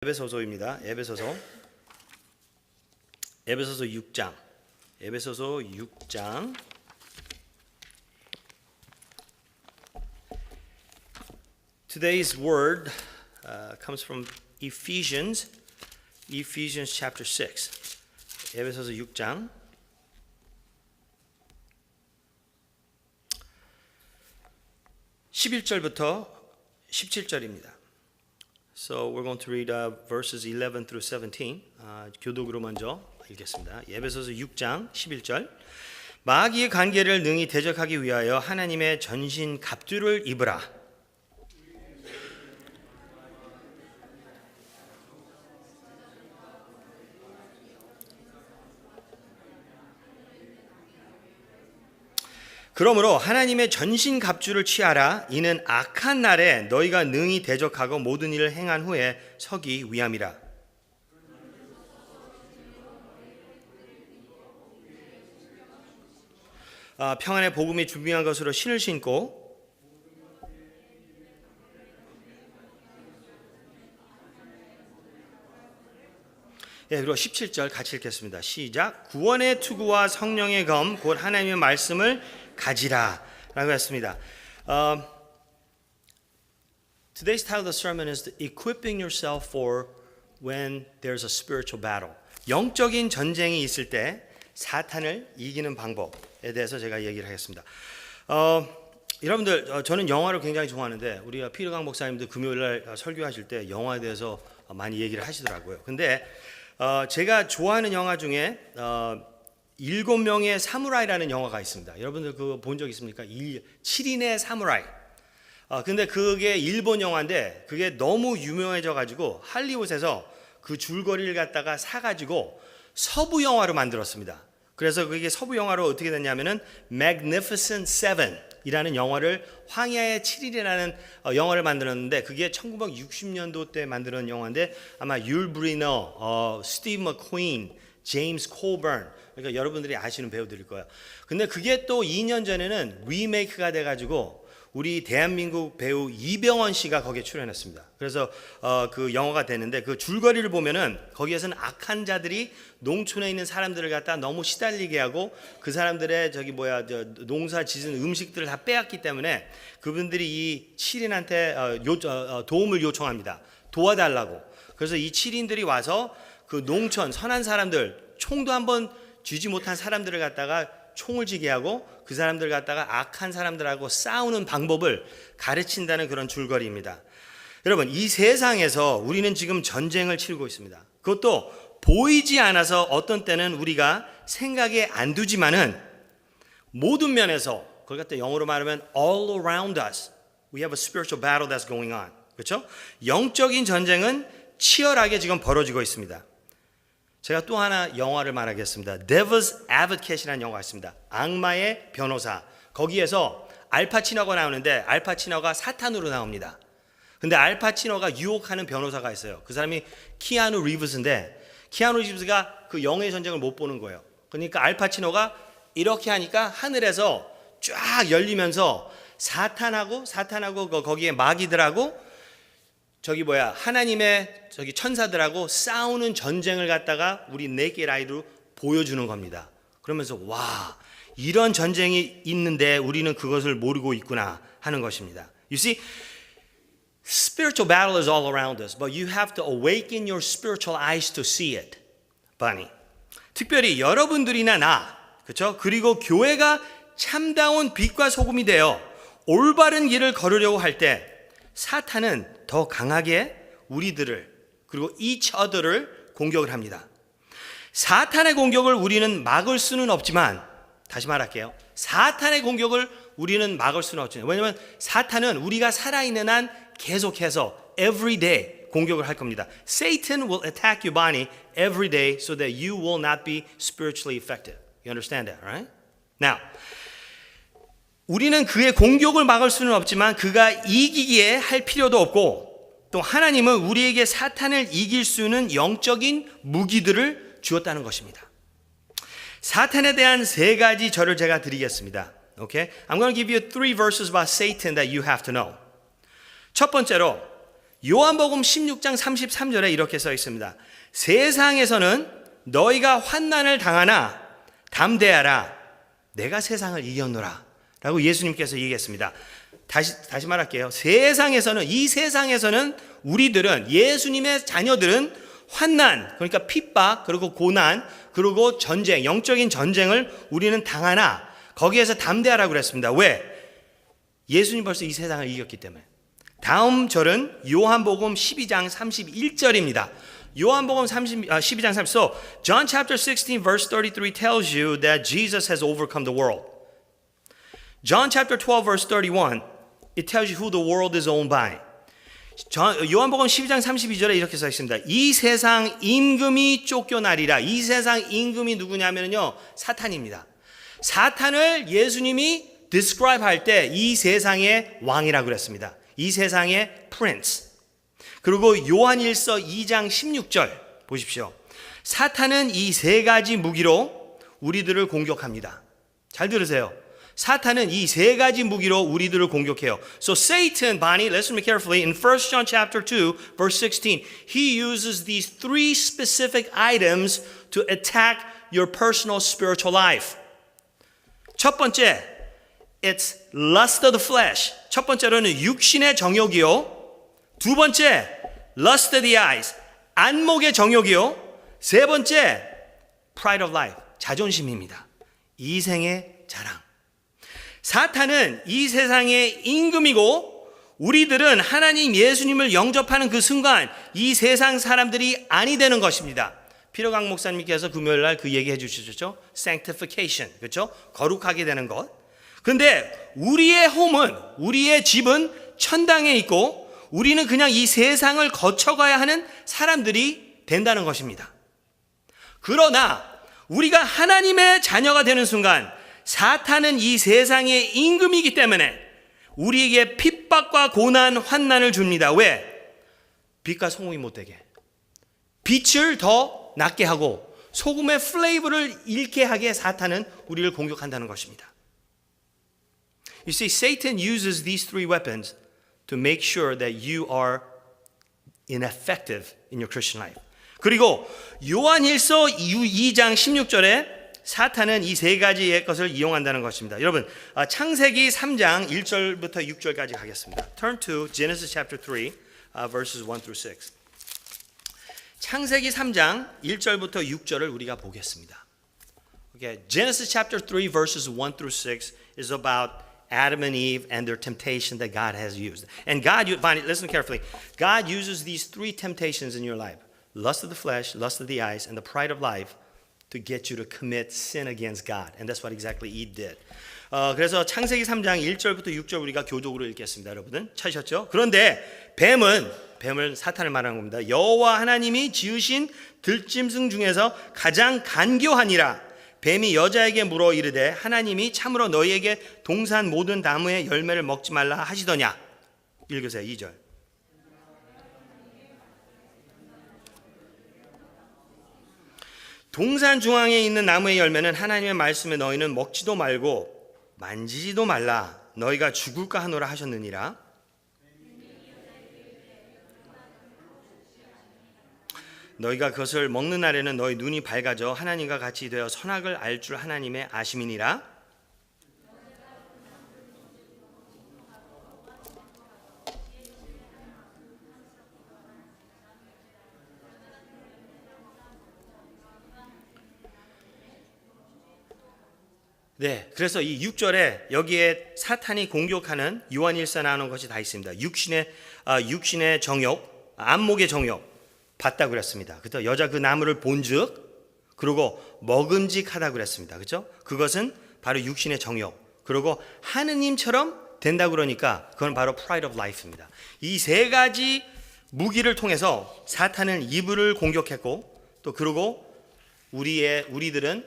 에베소서입니다. 에베소서 6장. 에베소서 6장. Today's word comes from Ephesians chapter 6. 에베소서 6장. (11절부터) 17절입니다. So we're going to read verses 11 through 17. 교독으로 먼저 읽겠습니다. 에베소서 6장 11절. 마귀의 관계를 능히 대적하기 위하여 하나님의 전신 갑주를 입으라. 그러므로 하나님의 전신 갑주를 취하라. 이는 악한 날에 너희가 능히 대적하고 모든 일을 행한 후에 서기 위함이라. 평안의 복음이 준비한 것으로 신을 신고 그리고 17절 같이 읽겠습니다. 시작. 구원의 투구와 성령의 검 곧 하나님의 말씀을 가지라 라고 했습니다. Today's title of the sermon is Equipping Yourself for When There's a Spiritual Battle. 영적인 전쟁이 있을 때 사탄을 이기는 방법에 대해서 제가 얘기를 하겠습니다. 여러분들 저는 영화를 굉장히 좋아하는데 우리 피르강 목사님도 금요일날 설교하실 때 영화에 대해서 많이 얘기를 하시더라고요. 근데 제가 좋아하는 영화 중에 7명의 사무라이라는 영화가 있습니다. 여러분들 그거 본 적 있습니까? 7인의 사무라이. 근데 그게 일본 영화인데 그게 너무 유명해져 가지고 할리우드에서 그 줄거리를 갖다가 사가지고 서부 영화로 만들었습니다. 그래서 그게 서부 영화로 어떻게 됐냐면은 Magnificent Seven이라는 영화를 황야의 7일이라는 영화를 만들었는데 그게 1960년도 때 만든 영화인데 아마 율 브리너, 스티브 맥퀸, 제임스 콜버н 그러니까 여러분들이 아시는 배우들일 거예요. 근데 그게 또 2년 전에는 리메이크가 돼가지고 우리 대한민국 배우 이병헌 씨가 거기에 출연했습니다. 그래서 그 영화가 되는데 그 줄거리를 보면은 거기에서는 악한 자들이 농촌에 있는 사람들을 갖다 너무 시달리게 하고 그 사람들의 농사 짓은 음식들을 다 빼앗기 때문에 그분들이 이 7인한테 도움을 요청합니다. 도와달라고. 그래서 이 7인들이 와서 그 농촌 선한 사람들 총도 한번 쥐지 못한 사람들을 갖다가 총을 쥐게 하고 그 사람들 갖다가 악한 사람들하고 싸우는 방법을 가르친다는 그런 줄거리입니다. 여러분 이 세상에서 우리는 지금 전쟁을 치르고 있습니다. 그것도 보이지 않아서 어떤 때는 우리가 생각에 안 두지만은 모든 면에서 그걸 갖다 영어로 말하면 all around us we have a spiritual battle that's going on. 그렇죠? 영적인 전쟁은 치열하게 지금 벌어지고 있습니다. 제가 또 하나 영화를 말하겠습니다. Devil's Advocate이라는 영화가 있습니다. 악마의 변호사. 거기에서 알파치노가 나오는데 알파치노가 사탄으로 나옵니다. 근데 알파치노가 유혹하는 변호사가 있어요. 그 사람이 키아누 리브스인데 키아누 리브스가 그 영의 전쟁을 못 보는 거예요. 그러니까 알파치노가 이렇게 하니까 하늘에서 쫙 열리면서 사탄하고 거기에 마귀들하고 하나님의 천사들하고 싸우는 전쟁을 갖다가 우리 naked eye로 보여주는 겁니다. 그러면서 와, 이런 전쟁이 있는데 우리는 그것을 모르고 있구나 하는 것입니다. You see, spiritual battle is all around us, but you have to awaken your spiritual eyes to see it. Bunny. 특별히 여러분들이나 나, 그렇죠? 그리고 교회가 참다운 빛과 소금이 되어 올바른 길을 걸으려고 할 때 사탄은 더 강하게 우리들을 그리고 each other를 공격을 합니다. 사탄의 공격을 우리는 막을 수는 없지만 다시 말할게요. 사탄의 공격을 우리는 막을 수는 없지만 왜냐하면 사탄은 우리가 살아있는 한 계속해서 every day 공격을 할 겁니다. Satan will attack your body every day so that you will not be spiritually effective. You understand that, right? Now, 우리는 그의 공격을 막을 수는 없지만 그가 이기기에 할 필요도 없고 또 하나님은 우리에게 사탄을 이길 수 있는 영적인 무기들을 주었다는 것입니다. 사탄에 대한 3가지 절을 제가 드리겠습니다. Okay? I'm going to give you 3 verses about Satan that you have to know. 첫 번째로 요한복음 16장 33절에 이렇게 써 있습니다. 세상에서는 너희가 환난을 당하나 담대하라. 내가 세상을 이겼노라. 라고 예수님께서 얘기했습니다. 다시 말할게요. 이 세상에서는 우리들은, 예수님의 자녀들은 환난, 그러니까 핍박, 그리고 고난, 그리고 전쟁, 영적인 전쟁을 우리는 당하나 거기에서 담대하라고 그랬습니다. 왜? 예수님 벌써 이 세상을 이겼기 때문에. 다음 절은 요한복음 12장 31절입니다. 요한복음 12장 30. So John chapter 16 verse 33 tells you that Jesus has overcome the world. John chapter 12 verse 31 it tells you who the world is owned by. 요한복음 12장 32절에 이렇게 써 있습니다. 이 세상 임금이 쫓겨나리라. 이 세상 임금이 누구냐면요, 사탄입니다. 사탄을 예수님이 describe 할 때 이 세상의 왕이라고 그랬습니다. 이 세상의 prince. 그리고 요한일서 2장 16절 보십시오. 사탄은 이 세 가지 무기로 우리들을 공격합니다. 잘 들으세요. 사탄은 이 세 가지 무기로 우리들을 공격해요. So Satan, Bonnie, listen to me carefully. In 1 John chapter 2, verse 16, he uses these three specific items to attack your personal spiritual life. 첫 번째, it's lust of the flesh. 첫 번째로는 육신의 정욕이요. 두 번째, lust of the eyes. 안목의 정욕이요. 세 번째, pride of life. 자존심입니다. 이생의 자랑. 사탄은 이 세상의 임금이고 우리들은 하나님 예수님을 영접하는 그 순간 이 세상 사람들이 아니 되는 것입니다. 피러강 목사님께서 금요일 날 그 얘기 해 주셨죠. sanctification. 그렇죠? 거룩하게 되는 것. 근데 우리의 홈은, 우리의 집은 천당에 있고 우리는 그냥 이 세상을 거쳐가야 하는 사람들이 된다는 것입니다. 그러나 우리가 하나님의 자녀가 되는 순간 사탄은 이 세상의 임금이기 때문에 우리에게 핍박과 고난, 환난을 줍니다. 왜? 빛과 소금이 못되게. 빛을 더 낮게 하고 소금의 플레이버를 잃게 하게 사탄은 우리를 공격한다는 것입니다. You see, Satan uses these three weapons to make sure that you are ineffective in your Christian life. 그리고 요한일서 2장 16절에 사탄은 이 세 가지의 것을 이용한다는 것입니다. 여러분, 창세기 3장 1절부터 6절까지 가겠습니다. Turn to Genesis chapter 3, verses 1 through 6. 창세기 3장 1절부터 6절을 우리가 보겠습니다. Okay, Genesis chapter 3, verses 1 through 6 is about Adam and Eve and their temptation that God has used. And God, listen carefully, God uses these three temptations in your life. Lust of the flesh, lust of the eyes, and the pride of life to get you to commit sin against God. And that's what exactly Eve did. 그래서 창세기 3장 1절부터 6절 우리가 교독으로 읽겠습니다. 여러분은 찾으셨죠? 그런데 뱀은 사탄을 말하는 겁니다. 여호와 하나님이 지으신 들짐승 중에서 가장 간교하니라. 뱀이 여자에게 물어 이르되 하나님이 참으로 너희에게 동산 모든 나무의 열매를 먹지 말라 하시더냐. 읽으세요. 2절. 동산 중앙에 있는 나무의 열매는 하나님의 말씀에 너희는 먹지도 말고 만지지도 말라. 너희가 죽을까 하노라 하셨느니라. 너희가 그것을 먹는 날에는 너희 눈이 밝아져 하나님과 같이 되어 선악을 알 줄 하나님의 아심이니라. 네, 그래서 이 6절에 여기에 사탄이 공격하는 요한일서 나오는 것이 다 있습니다. 육신의 정욕, 안목의 정욕 봤다 그랬습니다. 그죠? 여자 그 나무를 본즉 그리고 먹음직하다 그랬습니다. 그렇죠? 그것은 바로 육신의 정욕. 그리고 하느님처럼 된다 그러니까 그건 바로 pride of life입니다. 이 세 가지 무기를 통해서 사탄은 이브를 공격했고 또 그리고 우리들은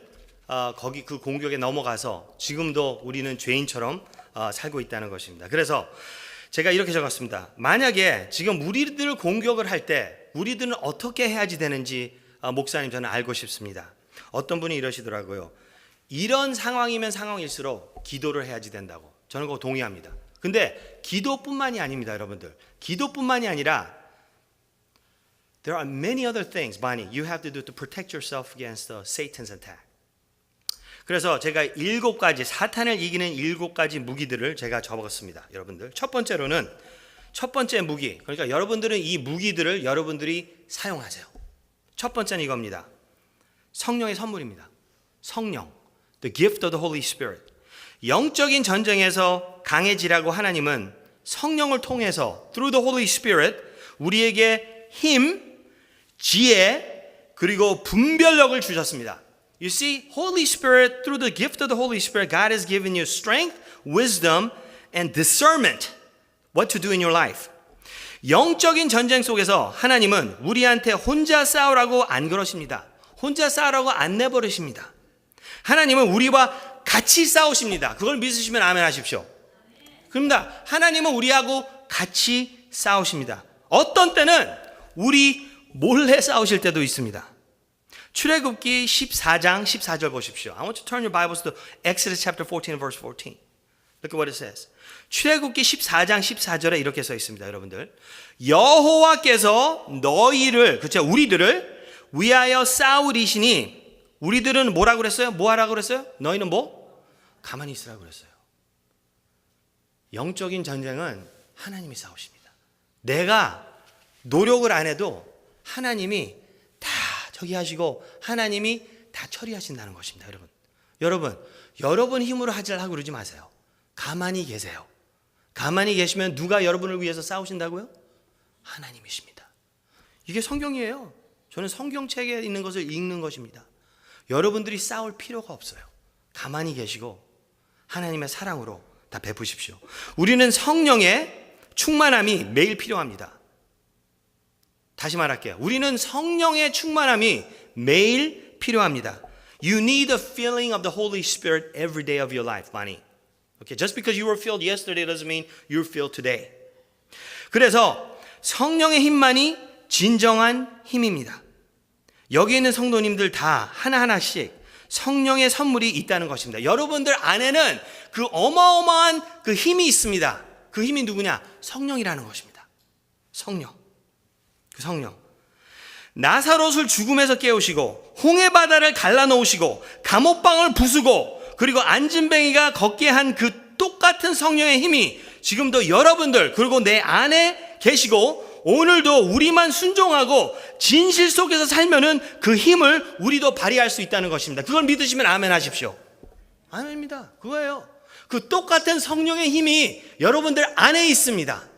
거기 그 공격에 넘어가서 지금도 우리는 죄인처럼 살고 있다는 것입니다. 그래서 제가 이렇게 적었습니다. 만약에 지금 우리들을 공격을 할 때 우리들은 어떻게 해야지 되는지 목사님 저는 알고 싶습니다. 어떤 분이 이러시더라고요. 이런 상황이면 상황일수록 기도를 해야지 된다고. 저는 그거 동의합니다. 근데 기도뿐만이 아닙니다, 여러분들. 기도뿐만이 아니라 There are many other things, Bonnie, you have to do to protect yourself against Satan's attack. 그래서 제가 7가지, 사탄을 이기는 7가지 무기들을 제가 적었습니다. 여러분들. 첫 번째 무기. 그러니까 여러분들은 이 무기들을 여러분들이 사용하세요. 첫 번째는 이겁니다. 성령의 선물입니다. 성령. The gift of the Holy Spirit. 영적인 전쟁에서 강해지라고 하나님은 성령을 통해서 through the Holy Spirit 우리에게 힘, 지혜, 그리고 분별력을 주셨습니다. You see, Holy Spirit, through the gift of the Holy Spirit, God has given you strength, wisdom, and discernment. What to do in your life. 영적인 전쟁 속에서 하나님은 우리한테 혼자 싸우라고 안 그러십니다. 혼자 싸우라고 안 내버리십니다. 하나님은 우리와 같이 싸우십니다. 그걸 믿으시면 아멘 하십시오. 그럽니다. 하나님은 우리하고 같이 싸우십니다. 어떤 때는 우리 몰래 싸우실 때도 있습니다. 출애굽기 14장 14절 보십시오. I want you to turn your Bibles to Exodus chapter 14 verse 14. Look at what it says. 출애굽기 14장 14절에 이렇게 써 있습니다, 여러분들. 여호와께서 너희를, 그렇죠, 우리들을 위하여 싸우리시니 우리들은 뭐라고 그랬어요? 뭐 하라고 그랬어요? 너희는 뭐? 가만히 있으라고 그랬어요. 영적인 전쟁은 하나님이 싸우십니다. 내가 노력을 안 해도 하나님이 다 저기 하시고 하나님이 다 처리하신다는 것입니다. 여러분 힘으로 하자고 그러지 마세요. 가만히 계세요. 가만히 계시면 누가 여러분을 위해서 싸우신다고요? 하나님이십니다. 이게 성경이에요. 저는 성경책에 있는 것을 읽는 것입니다. 여러분들이 싸울 필요가 없어요. 가만히 계시고 하나님의 사랑으로 다 베푸십시오. 우리는 성령의 충만함이 매일 필요합니다. 다시 말할게요. 우리는 성령의 충만함이 매일 필요합니다. You need the filling of the Holy Spirit every day of your life, Bonnie. Okay, just because you were filled yesterday doesn't mean you're filled today. 그래서 성령의 힘만이 진정한 힘입니다. 여기 있는 성도님들 다 하나하나씩 성령의 선물이 있다는 것입니다. 여러분들 안에는 그 어마어마한 그 힘이 있습니다. 그 힘이 누구냐? 성령이라는 것입니다. 성령. 그 성령. 나사롯을 죽음에서 깨우시고 홍해 바다를 갈라놓으시고 감옥방을 부수고 그리고 안진뱅이가 걷게 한 그 똑같은 성령의 힘이 지금도 여러분들 그리고 내 안에 계시고 오늘도 우리만 순종하고 진실 속에서 살면은 그 힘을 우리도 발휘할 수 있다는 것입니다. 그걸 믿으시면 아멘 하십시오. 아멘입니다. 그거예요. 그 똑같은 성령의 힘이 여러분들 안에 있습니다.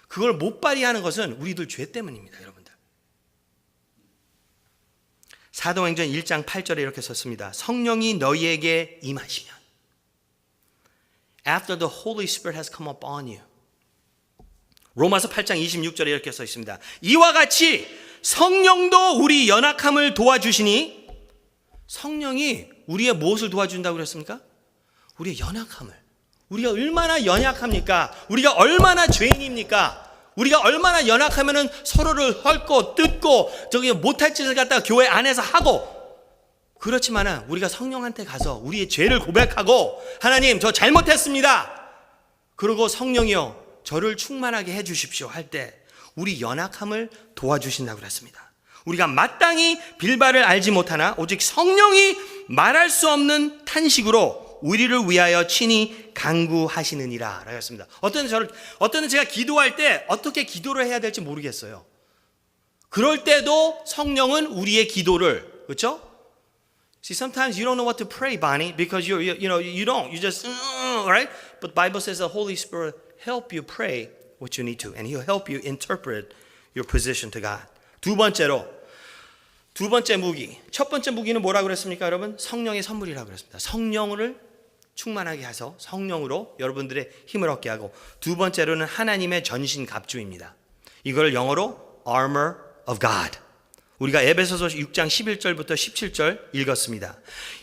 그걸 못 발휘하는 것은 우리들 죄 때문입니다, 여러분들. 사도행전 1장 8절에 이렇게 썼습니다. 성령이 너희에게 임하시면 After the Holy Spirit has come upon you. 로마서 8장 26절에 이렇게 써 있습니다. 이와 같이 성령도 우리 연약함을 도와주시니 성령이 우리의 무엇을 도와준다고 그랬습니까? 우리의 연약함을. 우리가 얼마나 연약합니까? 우리가 얼마나 죄인입니까? 우리가 얼마나 연약하면은 서로를 헐고 뜯고 저기 못할 짓을 갖다가 교회 안에서 하고 그렇지만은 우리가 성령한테 가서 우리의 죄를 고백하고 하나님 저 잘못했습니다. 그리고 성령이여 저를 충만하게 해 주십시오 할 때 우리 연약함을 도와주신다고 그랬습니다. 우리가 마땅히 빌바를 알지 못하나 오직 성령이 말할 수 없는 탄식으로 우리를 위하여 친히 간구하시느니라 라고 했습니다. 어떤 때는 제가 기도할 때 어떻게 기도를 해야 될지 모르겠어요. 그럴 때도 성령은 우리의 기도를, 그렇죠? See, sometimes you don't know what to pray, Bonnie, because you don't. You just, right? But the Bible says the Holy Spirit help you pray what you need to, and He'll help you interpret your position to God. 두 번째 무기. 첫 번째 무기는 뭐라고 그랬습니까, 여러분? 성령의 선물이라고 그랬습니다. 성령을 충만하게 해서 성령으로 여러분들의 힘을 얻게 하고 두 번째로는 하나님의 전신 갑주입니다. 이걸 영어로 armor of God. 우리가 에베소서 6장 11절부터 17절 읽었습니다.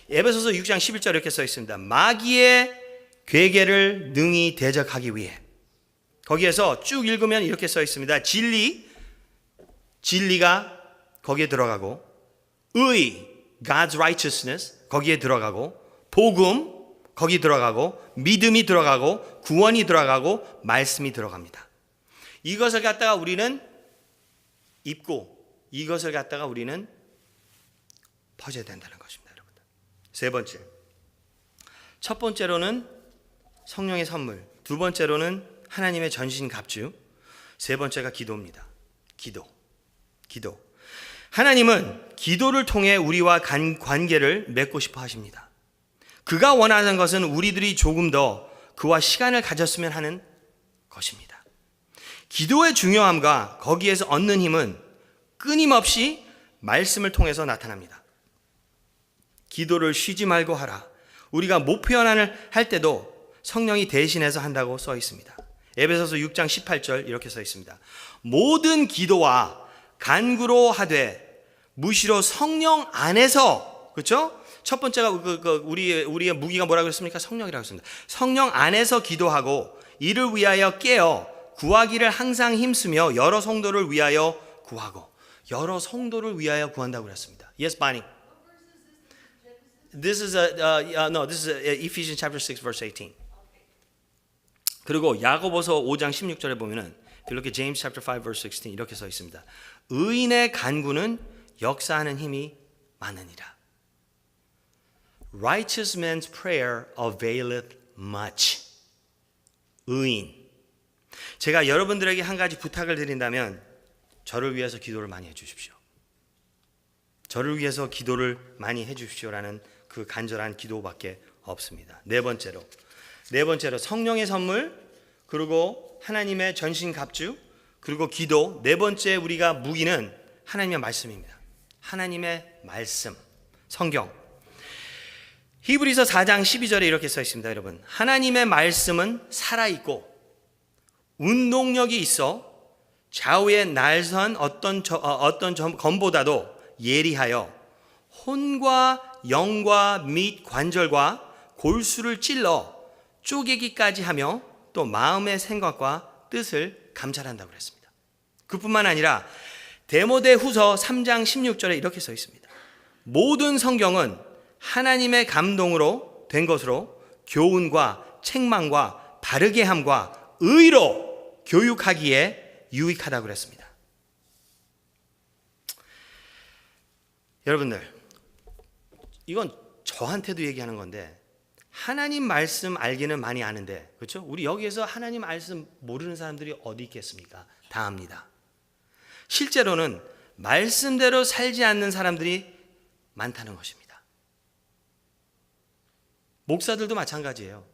에베소서 6장 11절 이렇게 써 있습니다. 마귀의 괴계를 능히 대적하기 위해. 거기에서 쭉 읽으면 이렇게 써 있습니다. 진리가 거기에 들어가고 의, God's righteousness 거기에 들어가고 복음 거기 들어가고 믿음이 들어가고 구원이 들어가고 말씀이 들어갑니다. 이것을 갖다가 우리는 입고 이것을 갖다가 우리는 퍼져야 된다는 것입니다, 여러분들. 세 번째, 첫 번째로는 성령의 선물, 두 번째로는 하나님의 전신갑주, 세 번째가 기도입니다. 기도. 하나님은 기도를 통해 우리와 관계를 맺고 싶어 하십니다. 그가 원하는 것은 우리들이 조금 더 그와 시간을 가졌으면 하는 것입니다. 기도의 중요함과 거기에서 얻는 힘은 끊임없이 말씀을 통해서 나타납니다. 기도를 쉬지 말고 하라. 우리가 목표연한을 할 때도 성령이 대신해서 한다고 써 있습니다. 에베소서 6장 18절 이렇게 써 있습니다. 모든 기도와 간구로 하되 무시로 성령 안에서, 그렇죠? 첫 번째가 우리의 무기가 뭐라고 그랬습니까? 성령이라고 했습니다. 성령 안에서 기도하고 이를 위하여 깨어 구하기를 항상 힘쓰며 여러 성도를 위하여 구하고, 여러 성도를 위하여 구한다고 그랬습니다. Yes, Bonnie. This is Ephesians chapter 6 verse 18. 그리고 야고보서 5장 16절에 보면은 이렇게 James chapter 5 verse 16 이렇게 써 있습니다. 의인의 간구는 역사하는 힘이 많으니라. Righteous man's prayer availeth much. 의인. 제가 여러분들에게 한 가지 부탁을 드린다면 저를 위해서 기도를 많이 해주십시오. 저를 위해서 기도를 많이 해주십시오라는 그 간절한 기도밖에 없습니다. 네 번째로 성령의 선물, 그리고 하나님의 전신갑주, 그리고 기도. 네 번째 우리가 무기는 하나님의 말씀입니다. 하나님의 말씀, 성경. 히브리서 4장 12절에 이렇게 써 있습니다, 여러분. 하나님의 말씀은 살아있고 운동력이 있어 좌우에 날선 어떤 검보다도 예리하여 혼과 영과 및 관절과 골수를 찔러 쪼개기까지 하며 또 마음의 생각과 뜻을 감찰한다고 그랬습니다. 그뿐만 아니라 데모데후서 3장 16절에 이렇게 써 있습니다. 모든 성경은 하나님의 감동으로 된 것으로 교훈과 책망과 바르게 함과 의로 교육하기에 유익하다고 그랬습니다. 여러분들, 이건 저한테도 얘기하는 건데, 하나님 말씀 알기는 많이 아는데, 그렇죠? 우리 여기에서 하나님 말씀 모르는 사람들이 어디 있겠습니까? 다 압니다. 실제로는 말씀대로 살지 않는 사람들이 많다는 것입니다. 목사들도 마찬가지예요.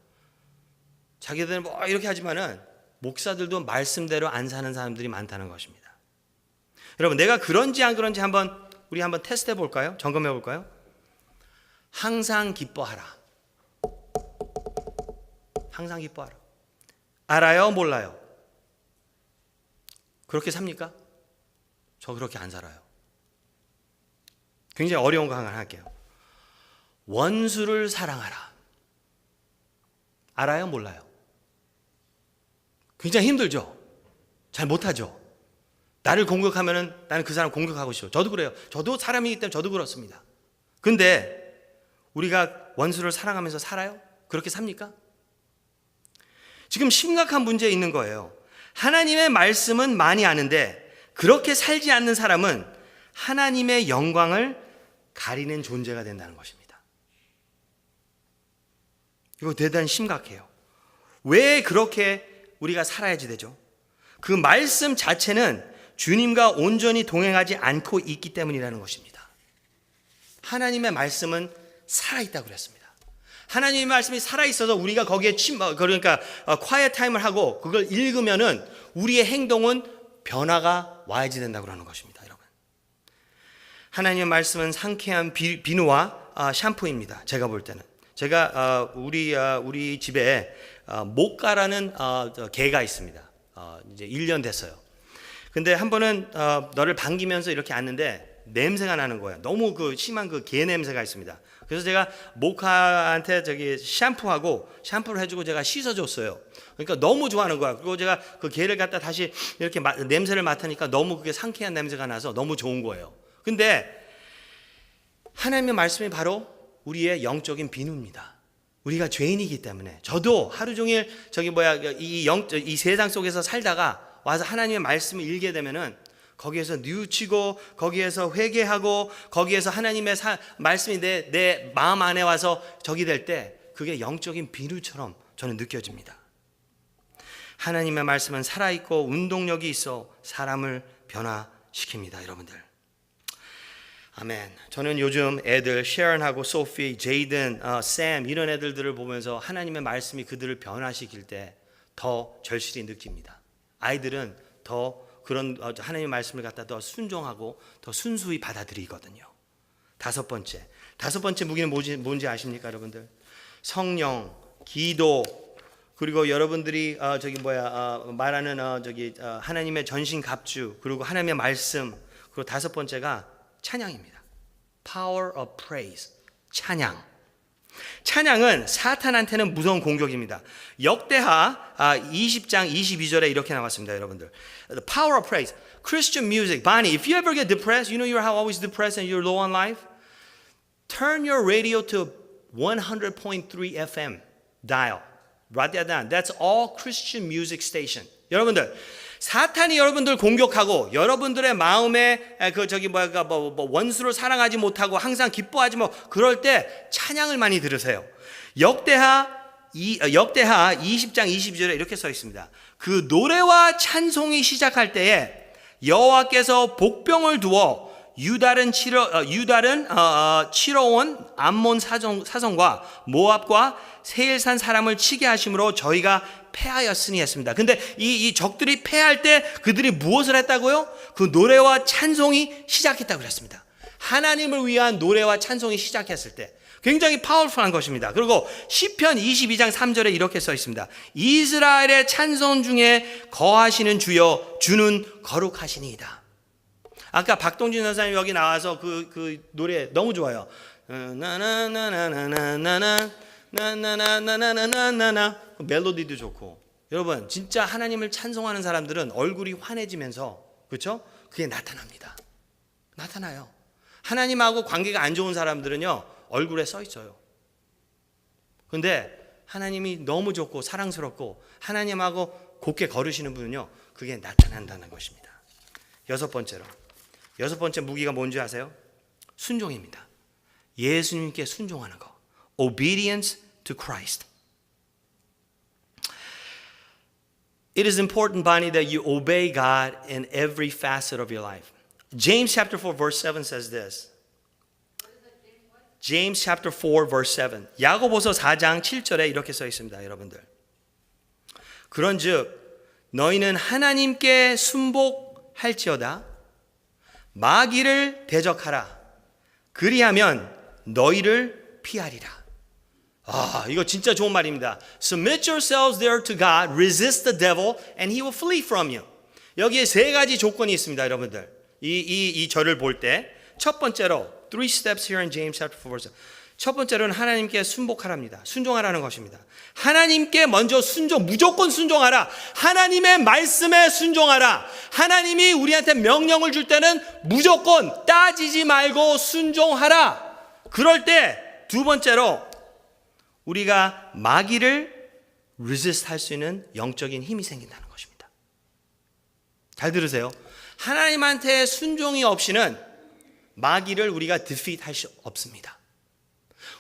자기들은 뭐 이렇게 하지만은 목사들도 말씀대로 안 사는 사람들이 많다는 것입니다. 여러분, 내가 그런지 안 그런지 우리 한번 테스트해 볼까요? 점검해 볼까요? 항상 기뻐하라. 항상 기뻐하라. 알아요? 몰라요? 그렇게 삽니까? 저 그렇게 안 살아요. 굉장히 어려운 거 하나 할게요. 원수를 사랑하라. 알아요? 몰라요? 굉장히 힘들죠? 잘 못하죠? 나를 공격하면은 나는 그 사람 공격하고 싶어요. 저도 그래요. 저도 사람이기 때문에 저도 그렇습니다. 근데 우리가 원수를 사랑하면서 살아요? 그렇게 삽니까? 지금 심각한 문제 있는 거예요. 하나님의 말씀은 많이 아는데 그렇게 살지 않는 사람은 하나님의 영광을 가리는 존재가 된다는 것입니다. 이거 대단히 심각해요. 왜 그렇게 우리가 살아야지 되죠? 그 말씀 자체는 주님과 온전히 동행하지 않고 있기 때문이라는 것입니다. 하나님의 말씀은 살아있다고 그랬습니다. 하나님의 말씀이 살아있어서 우리가 거기에 quiet 타임을 하고 그걸 읽으면은 우리의 행동은 변화가 와야지 된다고 하는 것입니다, 여러분. 하나님의 말씀은 상쾌한 비누와 샴푸입니다. 제가 볼 때는. 제가 우리 집에 모까라는 개가 있습니다. 이제 1년 됐어요. 근데 한 번은 너를 반기면서 이렇게 앉는데 냄새가 나는 거예요. 너무 심한 개 냄새가 있습니다. 그래서 제가 모카한테 샴푸를 해주고 제가 씻어줬어요. 그러니까 너무 좋아하는 거야. 그리고 제가 그 개를 갖다 다시 이렇게 냄새를 맡으니까 너무 그게 상쾌한 냄새가 나서 너무 좋은 거예요. 근데 하나님의 말씀이 바로 우리의 영적인 비누입니다. 우리가 죄인이기 때문에 저도 하루 종일 이 세상 속에서 살다가 와서 하나님의 말씀을 읽게 되면은 거기에서 뉘우치고 거기에서 회개하고 거기에서 하나님의 말씀이 내 마음 안에 와서 적이 될 때 그게 영적인 비누처럼 저는 느껴집니다. 하나님의 말씀은 살아있고 운동력이 있어 사람을 변화시킵니다. 여러분들. 아멘. 저는 요즘 애들 셰런하고 소피, 제이든, 샘 이런 애들을 보면서 하나님의 말씀이 그들을 변화시킬 때 더 절실히 느낍니다. 아이들은 더 그런 하나님의 말씀을 갖다 더 순종하고 더 순수히 받아들이거든요. 다섯 번째 무기는 뭔지 아십니까, 여러분들? 성령, 기도, 그리고 여러분들이 말하는 하나님의 전신갑주, 그리고 하나님의 말씀, 그리고 다섯 번째가 찬양입니다. Power of praise. 찬양은 사탄한테는 무서운 공격입니다. 역대하 20장 22절에 이렇게 나왔습니다, 여러분들. The power of praise. Christian music. Bonnie, if you ever get depressed, you know you're always depressed and you're low on life? Turn your radio to 100.3 FM dial. Write that down. That's all Christian music station. 여러분들, 사탄이 여러분들 공격하고 여러분들의 마음에 원수를 사랑하지 못하고 항상 기뻐하지 그럴 때 찬양을 많이 들으세요. 역대하 20장 22절에 이렇게 써 있습니다. 그 노래와 찬송이 시작할 때에 여호와께서 복병을 두어 유달은 치러온 암몬 사성과 모압과 세일산 사람을 치게 하심으로 저희가 패하였으니 했습니다. 근데 이 적들이 패할 때 그들이 무엇을 했다고요? 그 노래와 찬송이 시작했다고 그랬습니다. 하나님을 위한 노래와 찬송이 시작했을 때 굉장히 파워풀한 것입니다. 그리고 시편 22장 3절에 이렇게 써 있습니다. 이스라엘의 찬송 중에 거하시는 주여 주는 거룩하시니이다. 아까 박동진 선생님 여기 나와서 그 노래 너무 좋아요. 나나나나나나나나나나나나나나 멜로디도 좋고. 여러분 진짜 하나님을 찬송하는 사람들은 얼굴이 환해지면서 그렇죠? 그게 나타나요. 하나님하고 관계가 안 좋은 사람들은요 얼굴에 써 있어요. 근데 하나님이 너무 좋고 사랑스럽고 하나님하고 곱게 걸으시는 분은요 그게 나타난다는 것입니다. 여섯 번째 무기가 뭔지 아세요? 순종입니다. 예수님께 순종하는 거. Obedience to Christ. It is important, Bonnie, that you obey God in every facet of your life. James chapter 4 verse 7 says this. James chapter 4 verse 7. 야고보서 4장 7절에 이렇게 써 있습니다, 여러분들. 그런즉 너희는 하나님께 순복할지어다 마귀를 대적하라. 그리하면 너희를 피하리라. 이거 진짜 좋은 말입니다. Submit yourselves there to God, resist the devil, and he will flee from you. 여기에 세 가지 조건이 있습니다, 여러분들. 이 절을 볼 때 첫 번째로 three steps here in James chapter 4 verse. 첫 번째로는 하나님께 순복하랍니다. 순종하라는 것입니다. 하나님께 먼저 무조건 순종하라. 하나님의 말씀에 순종하라. 하나님이 우리한테 명령을 줄 때는 무조건 따지지 말고 순종하라. 그럴 때 두 번째로 우리가 마귀를 resist 할 수 있는 영적인 힘이 생긴다는 것입니다. 잘 들으세요. 하나님한테 순종이 없이는 마귀를 우리가 defeat 할 수 없습니다.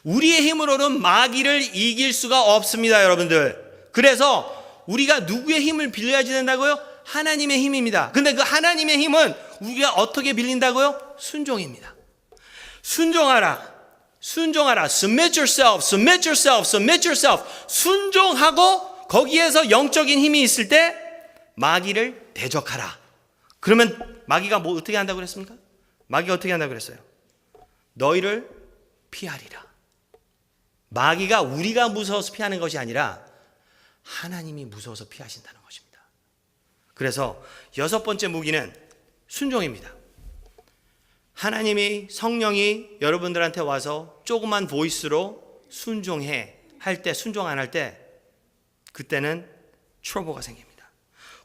우리의 힘으로는 마귀를 이길 수가 없습니다, 여러분들. 그래서 우리가 누구의 힘을 빌려야지 된다고요? 하나님의 힘입니다. 근데 그 하나님의 힘은 우리가 어떻게 빌린다고요? 순종입니다. 순종하라. Submit yourself. 순종하고 거기에서 영적인 힘이 있을 때 마귀를 대적하라. 그러면 마귀가 어떻게 한다고 그랬습니까? 마귀가 어떻게 한다고 그랬어요? 너희를 피하리라. 마귀가 우리가 무서워서 피하는 것이 아니라 하나님이 무서워서 피하신다는 것입니다. 그래서 여섯 번째 무기는 순종입니다. 하나님이 성령이 여러분들한테 와서 조그만 보이스로 순종해 할 때, 순종 안 할 때 그때는 트러블가 생깁니다.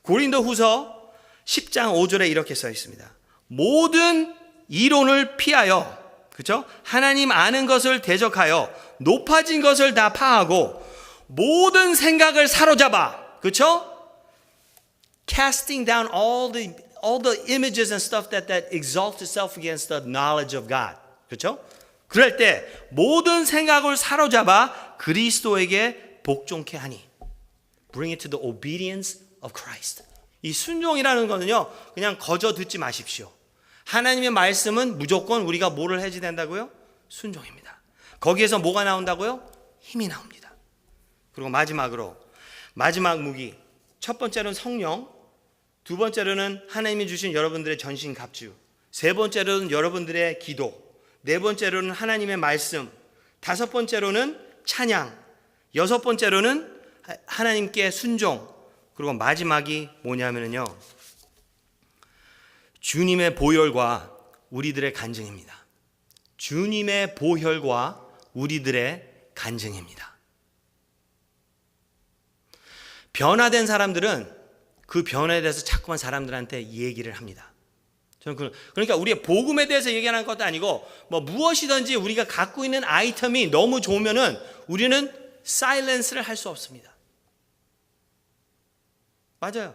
고린도후서 10장 5절에 이렇게 써 있습니다. 모든 이론을 피하여, 그렇죠? 하나님 아는 것을 대적하여 높아진 것을 다 파하고 모든 생각을 사로잡아, 그렇죠? Casting down all the all the images and stuff that exalts itself against the knowledge of God. 그렇죠? 그럴 때 모든 생각을 사로잡아 그리스도에게 복종케 하니. Bring it to the obedience of Christ. 이 순종이라는 거는요, 그냥 거저 듣지 마십시오. 하나님의 말씀은 무조건 우리가 뭐를 해야 된다고요? 순종입니다. 거기에서 뭐가 나온다고요? 힘이 나옵니다. 그리고 마지막으로 마지막 무기. 첫 번째로는 성령, 두 번째로는 하나님이 주신 여러분들의 전신 갑주, 세 번째로는 여러분들의 기도, 네 번째로는 하나님의 말씀, 다섯 번째로는 찬양, 여섯 번째로는 하나님께 순종, 그리고 마지막이 뭐냐면요, 주님의 보혈과 우리들의 간증입니다. 주님의 보혈과 우리들의 간증입니다. 변화된 사람들은 그 변화에 대해서 자꾸만 사람들한테 얘기를 합니다. 저는 그러니까 우리의 복음에 대해서 얘기하는 것도 아니고 뭐 무엇이든지 우리가 갖고 있는 아이템이 너무 좋으면은 우리는 사일런스를 할 수 없습니다. 맞아요.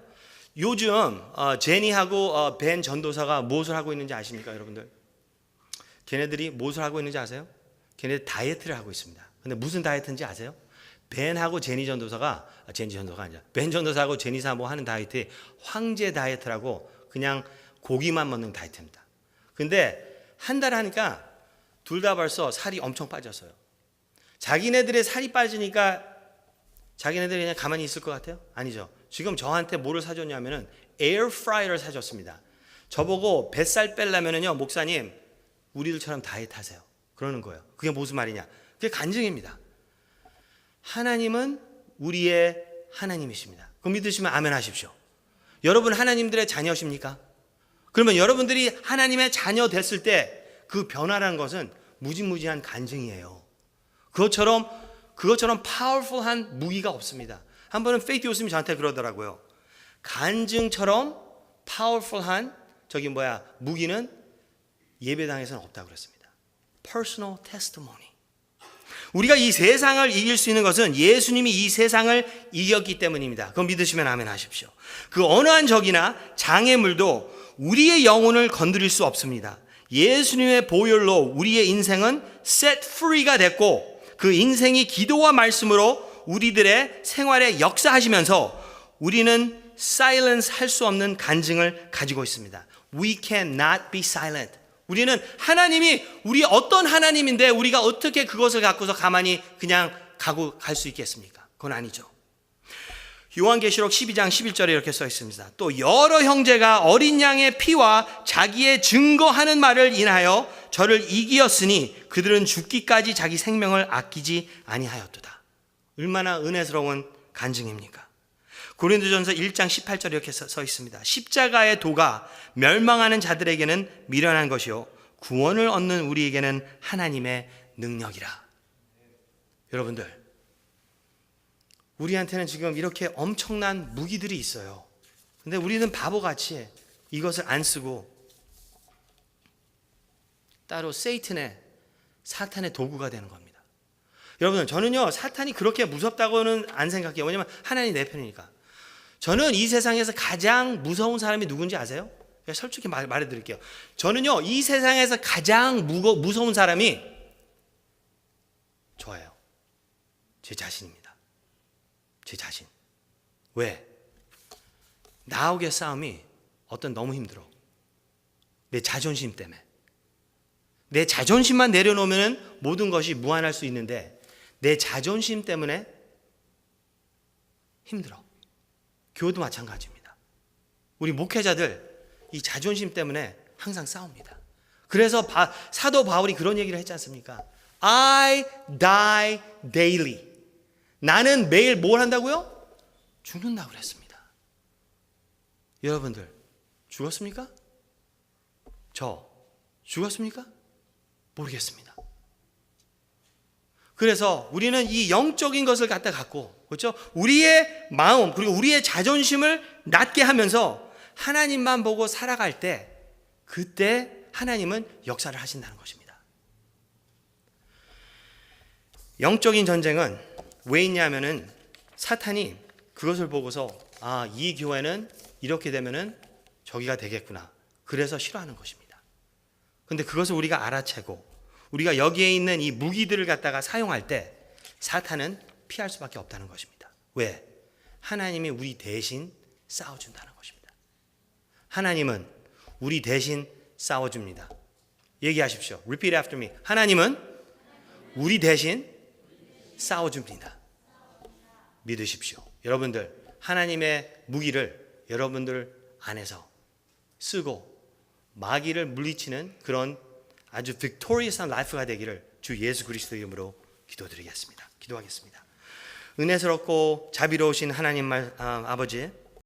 요즘 제니하고 벤 전도사가 무엇을 하고 있는지 아십니까, 여러분들? 걔네들이 무엇을 하고 있는지 아세요? 걔네들 다이어트를 하고 있습니다. 근데 무슨 다이어트인지 아세요? 벤하고 제니 전도사가 아니라 벤 전도사하고 제니사 뭐 하는 다이어트, 황제 다이어트라고 그냥 고기만 먹는 다이어트입니다. 근데 한 달 하니까 둘 다 벌써 살이 엄청 빠졌어요. 자기네들의 살이 빠지니까 자기네들이 그냥 가만히 있을 것 같아요? 아니죠. 지금 저한테 뭐를 사줬냐면은 에어프라이어를 사줬습니다. 저보고 뱃살 빼려면은요, 목사님 우리들처럼 다이어트 하세요. 그러는 거예요. 그게 무슨 말이냐? 그게 간증입니다. 하나님은 우리의 하나님이십니다. 그럼 믿으시면 아멘 하십시오. 여러분 하나님들의 자녀십니까? 그러면 여러분들이 하나님의 자녀 됐을 때 그 변화라는 것은 무지무지한 간증이에요. 그것처럼 파워풀한 무기가 없습니다. 한 번은 페이트 교수님이 저한테 그러더라고요. 간증처럼 파워풀한 무기는 예배당에서는 없다고 그랬습니다. Personal testimony. 우리가 이 세상을 이길 수 있는 것은 예수님이 이 세상을 이겼기 때문입니다. 그건 믿으시면 아멘 하십시오. 그 어느 한 적이나 장애물도 우리의 영혼을 건드릴 수 없습니다. 예수님의 보혈로 우리의 인생은 set free가 됐고 그 인생이 기도와 말씀으로 우리들의 생활에 역사하시면서 우리는 silence 할 수 없는 간증을 가지고 있습니다. We cannot be silent. 우리는 하나님이 우리 어떤 하나님인데 우리가 어떻게 그것을 갖고서 가만히 그냥 갈 수 있겠습니까? 그건 아니죠. 요한계시록 12장 11절에 이렇게 써 있습니다. 또 여러 형제가 어린 양의 피와 자기의 증거하는 말을 인하여 저를 이기었으니 그들은 죽기까지 자기 생명을 아끼지 아니하였도다. 얼마나 은혜스러운 간증입니까? 고린도전서 1장 18절에 이렇게 써 있습니다. 십자가의 도가 멸망하는 자들에게는 미련한 것이요 구원을 얻는 우리에게는 하나님의 능력이라. 여러분들, 우리한테는 지금 이렇게 엄청난 무기들이 있어요. 근데 우리는 바보같이 이것을 안 쓰고 따로 사탄의 도구가 되는 겁니다. 여러분, 저는요 사탄이 그렇게 무섭다고는 안 생각해요. 왜냐면 하나님이 내 편이니까. 저는 이 세상에서 가장 무서운 사람이 누군지 아세요? 솔직히 말해드릴게요. 저는요 이 세상에서 가장 무서운 사람이 저예요. 제 자신입니다. 제 자신. 왜? 나하고의 싸움이 너무 힘들어. 내 자존심 때문에. 내 자존심만 내려놓으면 모든 것이 무한할 수 있는데 내 자존심 때문에 힘들어. 교회도 마찬가지입니다. 우리 목회자들 이 자존심 때문에 항상 싸웁니다. 그래서 사도 바울이 그런 얘기를 했지 않습니까? I die daily. 나는 매일 뭘 한다고요? 죽는다고 그랬습니다. 여러분들 죽었습니까? 저 죽었습니까? 모르겠습니다. 그래서 우리는 이 영적인 것을 갖고 그렇죠? 우리의 마음 그리고 우리의 자존심을 낮게 하면서 하나님만 보고 살아갈 때 그때 하나님은 역사를 하신다는 것입니다. 영적인 전쟁은 왜 있냐면은 사탄이 그것을 보고서 이 교회는 이렇게 되면은 저기가 되겠구나. 그래서 싫어하는 것입니다. 근데 그것을 우리가 알아채고 우리가 여기에 있는 이 무기들을 갖다가 사용할 때 사탄은 피할 수밖에 없다는 것입니다. 왜? 하나님이 우리 대신 싸워준다는 것입니다. 하나님은 우리 대신 싸워줍니다. 얘기하십시오. Repeat after me. 하나님은 우리 대신 싸워줍니다. 믿으십시오. 여러분들 하나님의 무기를 여러분들 안에서 쓰고 마귀를 물리치는 그런 아주 victorious한 라이프가 되기를 주 예수 그리스도 이름으로 기도드리겠습니다. 기도하겠습니다. 은혜스럽고 자비로우신 하나님 아버지,